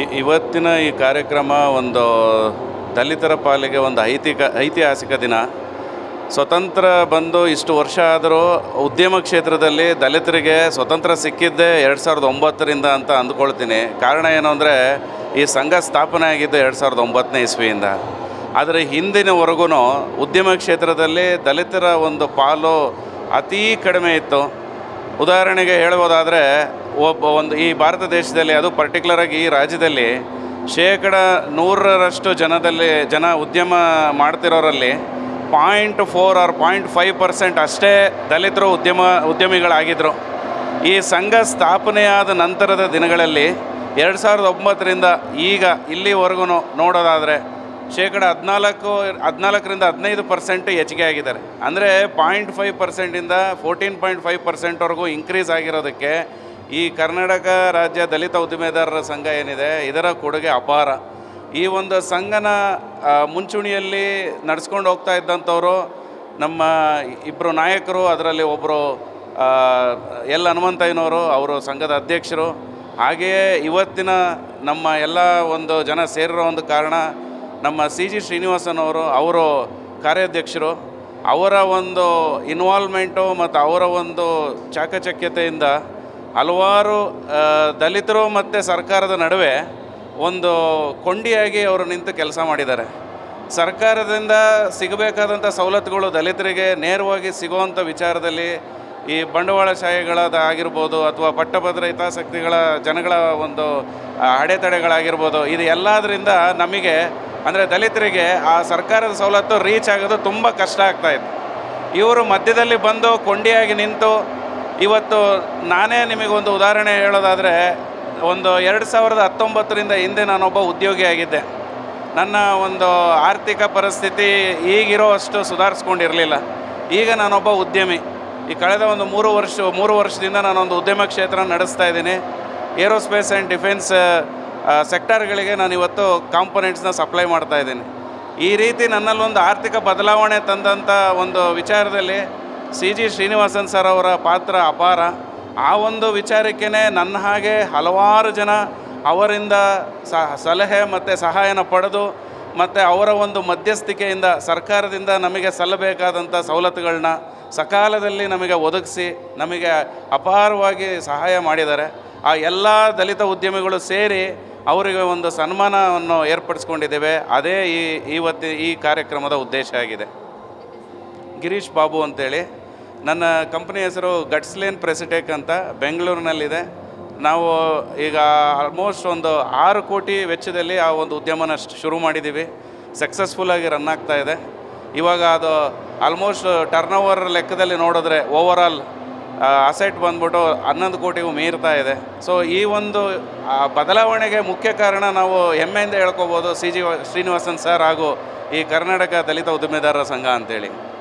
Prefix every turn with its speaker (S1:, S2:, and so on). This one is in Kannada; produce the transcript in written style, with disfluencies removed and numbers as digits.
S1: ಇವತ್ತಿನ ಈ ಕಾರ್ಯಕ್ರಮ ಒಂದು ದಲಿತರ ಪಾಲಿಗೆ ಒಂದು ಐತಿಹಾಸಿಕ ದಿನ. ಸ್ವತಂತ್ರ ಬಂದು ಇಷ್ಟು ವರ್ಷ ಆದರೂ ಉದ್ಯಮ ಕ್ಷೇತ್ರದಲ್ಲಿ ದಲಿತರಿಗೆ ಸ್ವತಂತ್ರ ಸಿಕ್ಕಿದ್ದೇ 2009ರಿಂದ ಅಂತ ಅಂದ್ಕೊಳ್ತೀನಿ. ಕಾರಣ ಏನು ಅಂದರೆ, ಈ ಸಂಘ ಸ್ಥಾಪನೆ ಆಗಿದ್ದು 2009ನೇ ಇಸ್ವಿಯಿಂದ. ಆದರೆ ಹಿಂದಿನವರೆಗೂ ಉದ್ಯಮ ಕ್ಷೇತ್ರದಲ್ಲಿ ದಲಿತರ ಒಂದು ಪಾಲು ಅತೀ ಕಡಿಮೆ ಇತ್ತು. ಉದಾಹರಣೆಗೆ ಹೇಳ್ಬೋದಾದರೆ, ಈ ಭಾರತ ದೇಶದಲ್ಲಿ, ಅದು ಪರ್ಟಿಕ್ಯುಲರಾಗಿ ಈ ರಾಜ್ಯದಲ್ಲಿ 100% ಜನ ಉದ್ಯಮ ಮಾಡ್ತಿರೋರಲ್ಲಿ 0.4 or 0.5% ಅಷ್ಟೇ ದಲಿತರು ಉದ್ಯಮಿಗಳಾಗಿದ್ದರು. ಈ ಸಂಘ ಸ್ಥಾಪನೆಯಾದ ನಂತರದ ದಿನಗಳಲ್ಲಿ 2009ರಿಂದ ಈಗ ಇಲ್ಲಿವರೆಗೂ ನೋಡೋದಾದರೆ 14% 15% ಹೆಚ್ಚಿಗೆ ಆಗಿದ್ದಾರೆ. ಅಂದರೆ 0.5%ಇಂದ 14.5%ವರೆಗೂ ಇನ್ಕ್ರೀಸ್ ಆಗಿರೋದಕ್ಕೆ ಈ ಕರ್ನಾಟಕ ರಾಜ್ಯ ದಲಿತ ಉದ್ದಿಮೆದಾರರ ಸಂಘ ಏನಿದೆ, ಇದರ ಕೊಡುಗೆ ಅಪಾರ. ಈ ಒಂದು ಸಂಘನ ಮುಂಚೂಣಿಯಲ್ಲಿ ನಡೆಸ್ಕೊಂಡು ಹೋಗ್ತಾ ಇದ್ದಂಥವರು ನಮ್ಮ ಇಬ್ಬರು ನಾಯಕರು. ಅದರಲ್ಲಿ ಒಬ್ಬರು ಎಲ್ ಹನುಮಂತಯ್ಯನವರು, ಅವರು ಸಂಘದ ಅಧ್ಯಕ್ಷರು. ಹಾಗೆಯೇ ಇವತ್ತಿನ ನಮ್ಮ ಎಲ್ಲ ಒಂದು ಜನ ಸೇರಿರೋ ಒಂದು ಕಾರಣ ನಮ್ಮ CG ಶ್ರೀನಿವಾಸನ್ ಅವರು ಕಾರ್ಯಾಧ್ಯಕ್ಷರು. ಅವರ ಒಂದು ಇನ್ವಾಲ್ವ್ಮೆಂಟು ಮತ್ತು ಅವರ ಒಂದು ಚಾಕಚಕ್ಯತೆಯಿಂದ ಹಲವಾರು ದಲಿತರು ಮತ್ತು ಸರ್ಕಾರದ ನಡುವೆ ಒಂದು ಕೊಂಡಿಯಾಗಿ ಅವರು ನಿಂತು ಕೆಲಸ ಮಾಡಿದ್ದಾರೆ. ಸರ್ಕಾರದಿಂದ ಸಿಗಬೇಕಾದಂಥ ಸವಲತ್ತುಗಳು ದಲಿತರಿಗೆ ನೇರವಾಗಿ ಸಿಗುವಂಥ ವಿಚಾರದಲ್ಲಿ ಈ ಬಂಡವಾಳಶಾಹಿಗಳಾಗಿರ್ಬೋದು ಅಥವಾ ಪಟ್ಟಭದ್ರ ಹಿತಾಸಕ್ತಿಗಳ ಜನಗಳ ಒಂದು ಅಡೆತಡೆಗಳಾಗಿರ್ಬೋದು, ಇದು ಎಲ್ಲದರಿಂದ ನಮಗೆ ಅಂದರೆ ದಲಿತರಿಗೆ ಆ ಸರ್ಕಾರದ ಸವಲತ್ತು ರೀಚ್ ಆಗೋದು ತುಂಬ ಕಷ್ಟ ಆಗ್ತಾಯಿತ್ತು. ಇವರು ಮಧ್ಯದಲ್ಲಿ ಬಂದು ಕೊಂಡಿಯಾಗಿ ನಿಂತು ಇವತ್ತು ನಾನೇ ನಿಮಗೊಂದು ಉದಾಹರಣೆ ಹೇಳೋದಾದರೆ, ಒಂದು 2019ರಿಂದ ಹಿಂದೆ ನಾನೊಬ್ಬ ಉದ್ಯೋಗಿಯಾಗಿದ್ದೆ. ನನ್ನ ಒಂದು ಆರ್ಥಿಕ ಪರಿಸ್ಥಿತಿ ಈಗಿರೋ ಅಷ್ಟು ಸುಧಾರಿಸ್ಕೊಂಡಿರಲಿಲ್ಲ. ಈಗ ನಾನೊಬ್ಬ ಉದ್ಯಮಿ. ಈ ಕಳೆದ ಒಂದು 3 ವರ್ಷದಿಂದ ನಾನೊಂದು ಉದ್ಯಮ ಕ್ಷೇತ್ರ ನಡೆಸ್ತಾ ಇದ್ದೀನಿ. ಏರೋಸ್ಪೇಸ್ ಆ್ಯಂಡ್ ಡಿಫೆನ್ಸ್ ಸೆಕ್ಟರ್ಗಳಿಗೆ ನಾನು ಇವತ್ತು ಕಾಂಪೊನೆಂಟ್ಸ್ನ ಸಪ್ಲೈ ಮಾಡ್ತಾ ಇದ್ದೀನಿ. ಈ ರೀತಿ ನನ್ನಲ್ಲೊಂದು ಆರ್ಥಿಕ ಬದಲಾವಣೆ ತಂದಂಥ ಒಂದು ವಿಚಾರದಲ್ಲಿ CG ಶ್ರೀನಿವಾಸನ್ ಸರ್ ಅವರ ಪಾತ್ರ ಅಪಾರ. ಆ ಒಂದು ವಿಚಾರಕ್ಕೇ ನನ್ನ ಹಾಗೆ ಹಲವಾರು ಜನ ಅವರಿಂದ ಸಲಹೆ ಮತ್ತು ಸಹಾಯನ ಪಡೆದು ಮತ್ತು ಅವರ ಒಂದು ಮಧ್ಯಸ್ಥಿಕೆಯಿಂದ ಸರ್ಕಾರದಿಂದ ನಮಗೆ ಸಲ್ಲಬೇಕಾದಂಥ ಸವಲತ್ತುಗಳನ್ನ ಸಕಾಲದಲ್ಲಿ ನಮಗೆ ಒದಗಿಸಿ ನಮಗೆ ಅಪಾರವಾಗಿ ಸಹಾಯ ಮಾಡಿದ್ದಾರೆ. ಆ ಎಲ್ಲ ದಲಿತ ಉದ್ಯಮಿಗಳು ಸೇರಿ ಅವರಿಗೆ ಒಂದು ಸನ್ಮಾನವನ್ನು ಏರ್ಪಡಿಸ್ಕೊಂಡಿದ್ದೇವೆ. ಅದೇ ಈ ಕಾರ್ಯಕ್ರಮದ ಉದ್ದೇಶ ಆಗಿದೆ. ಗಿರೀಶ್ ಬಾಬು ಅಂತೇಳಿ, ನನ್ನ ಕಂಪ್ನಿ ಹೆಸರು ಗಟ್ಸ್ಲೇನ್ ಪ್ರೆಸಿಟೆಕ್ ಅಂತ ಬೆಂಗಳೂರಿನಲ್ಲಿದೆ. ನಾವು ಈಗ ಆಲ್ಮೋಸ್ಟ್ ಒಂದು 6 ಕೋಟಿ ವೆಚ್ಚದಲ್ಲಿ ಆ ಒಂದು ಉದ್ಯಮನ ಶುರು ಮಾಡಿದ್ದೀವಿ. ಸಕ್ಸಸ್ಫುಲ್ಲಾಗಿ ರನ್ ಆಗ್ತಾ ಇದೆ. ಇವಾಗ ಅದು ಆಲ್ಮೋಸ್ಟ್ ಟರ್ನ್ ಲೆಕ್ಕದಲ್ಲಿ ನೋಡಿದ್ರೆ ಓವರಾಲ್ ಅಸೆಟ್ ಬಂದ್ಬಿಟ್ಟು 11 ಕೋಟಿಗೂ ಮೀರ್ತಾ ಇದೆ. ಸೊ ಈ ಒಂದು ಬದಲಾವಣೆಗೆ ಮುಖ್ಯ ಕಾರಣ ನಾವು ಹೆಮ್ಮೆಯಿಂದ ಹೇಳ್ಕೋಬೋದು CG ಶ್ರೀನಿವಾಸನ್ ಸರ್ ಹಾಗೂ ಈ ಕರ್ನಾಟಕ ದಲಿತ ಉದ್ದಿಮೆದಾರರ ಸಂಘ ಅಂತೇಳಿ.